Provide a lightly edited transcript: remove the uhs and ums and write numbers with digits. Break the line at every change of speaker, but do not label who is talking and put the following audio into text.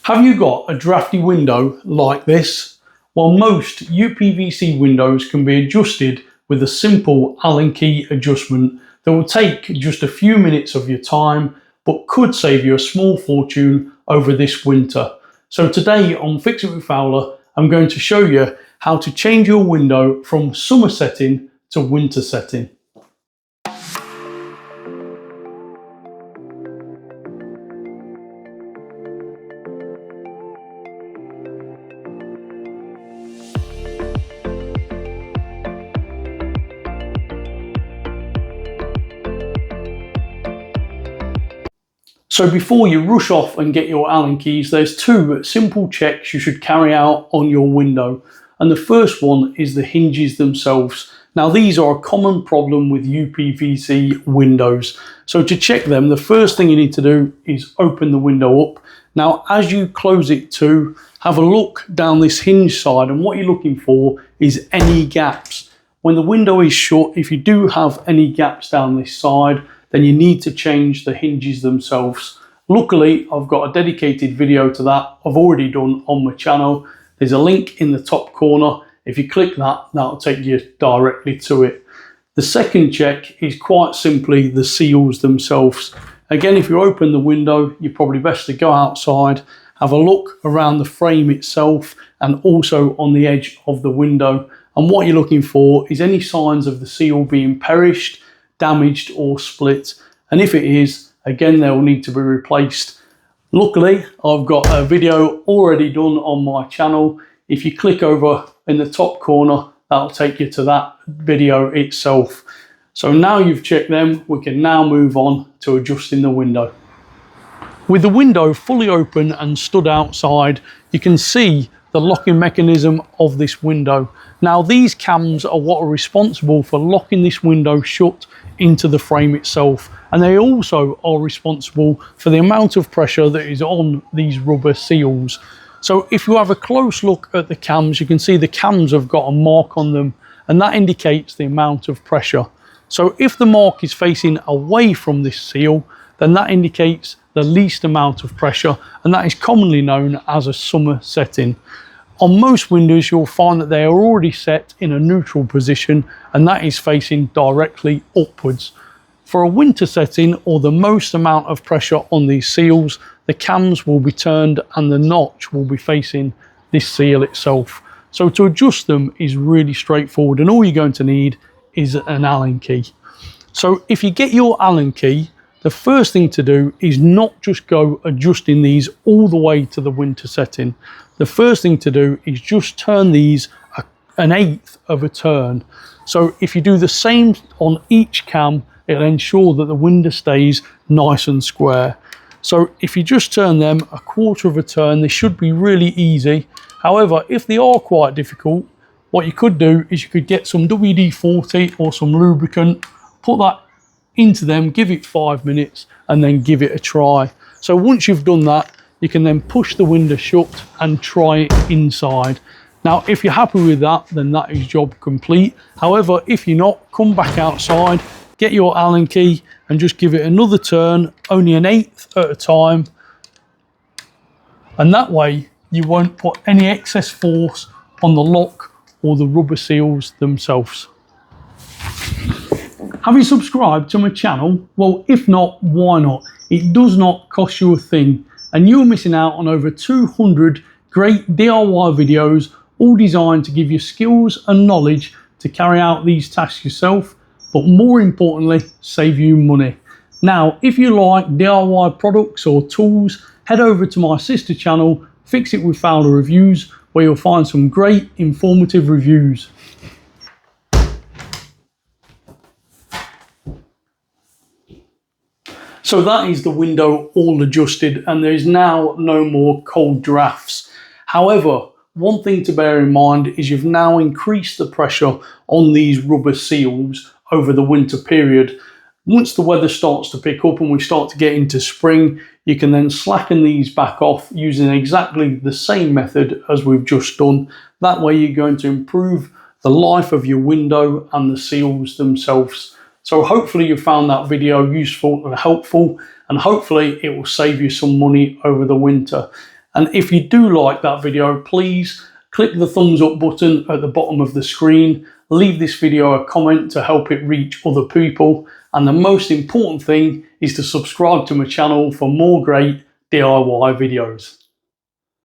Have you got a drafty window like this? Well, most uPVC windows can be adjusted with a simple Allen key adjustment that will take just a few minutes of your time, but could save you a small fortune over this winter. So today on Fix It with Fowler, I'm going to show you how to change your window from summer setting to winter setting. So before you rush off and get your Allen keys, there's two simple checks you should carry out on your window. And the first one is the hinges themselves. Now these are a common problem with uPVC windows. So to check them, the first thing you need to do is open the window up. Now as you close it to, have a look down this hinge side, and what you're looking for is any gaps. When the window is shut, if you do have any gaps down this side, then you need to change the hinges themselves. Luckily, I've got a dedicated video to that I've already done on my channel. There's a link in the top corner. If you click that, that'll take you directly to it. The second check is quite simply the seals themselves. Again, if you open the window, you're probably best to go outside, have a look around the frame itself and also on the edge of the window. And what you're looking for is any signs of the seal being perished, damaged or split, and if it is, again they will need to be replaced. Luckily, I've got a video already done on my channel. If you click over in the top corner, that'll take you to that video itself. So now you've checked them, we can now move on to adjusting the window. With the window fully open and stood outside, you can see the locking mechanism of this window. Now these cams are what are responsible for locking this window shut into the frame itself, and they also are responsible for the amount of pressure that is on these rubber seals. So if you have a close look at the cams, you can see the cams have got a mark on them, and that indicates the amount of pressure. So if the mark is facing away from this seal, then that indicates the least amount of pressure, and that is commonly known as a summer setting. On most windows, you'll find that they are already set in a neutral position, and that is facing directly upwards. For a winter setting, or the most amount of pressure on these seals, the cams will be turned and the notch will be facing this seal itself. So to adjust them is really straightforward, and all you're going to need is an Allen key. So if you get your Allen key, the first thing to do is not just go adjusting these all the way to the winter setting. The first thing to do is just turn these an eighth of a turn. So if you do the same on each cam, it'll ensure that the window stays nice and square. So if you just turn them a quarter of a turn, they should be really easy. However, if they are quite difficult, what you could do is you could get some WD-40 or some lubricant, put that into them, give it 5 minutes and then give it a try. So once you've done that, you can then push the window shut and try it inside. Now if you're happy with that, then that is job complete. However, if you're not, come back outside, get your Allen key and just give it another turn, only an eighth at a time, and that way you won't put any excess force on the lock or the rubber seals themselves. Have you subscribed to my channel? Well, if not, why not? It does not cost you a thing, and you're missing out on over 200 great DIY videos, all designed to give you skills and knowledge to carry out these tasks yourself, but more importantly, save you money. Now, if you like DIY products or tools, head over to my sister channel, Fix It with Fowler Reviews, where you'll find some great informative reviews. So that is the window all adjusted, and there is now no more cold drafts. However, one thing to bear in mind is you've now increased the pressure on these rubber seals over the winter period. Once the weather starts to pick up and we start to get into spring, you can then slacken these back off using exactly the same method as we've just done. That way you're going to improve the life of your window and the seals themselves. So hopefully you found that video useful and helpful, and hopefully it will save you some money over the winter. And if you do like that video, please click the thumbs up button at the bottom of the screen. Leave this video a comment to help it reach other people. And the most important thing is to subscribe to my channel for more great DIY videos.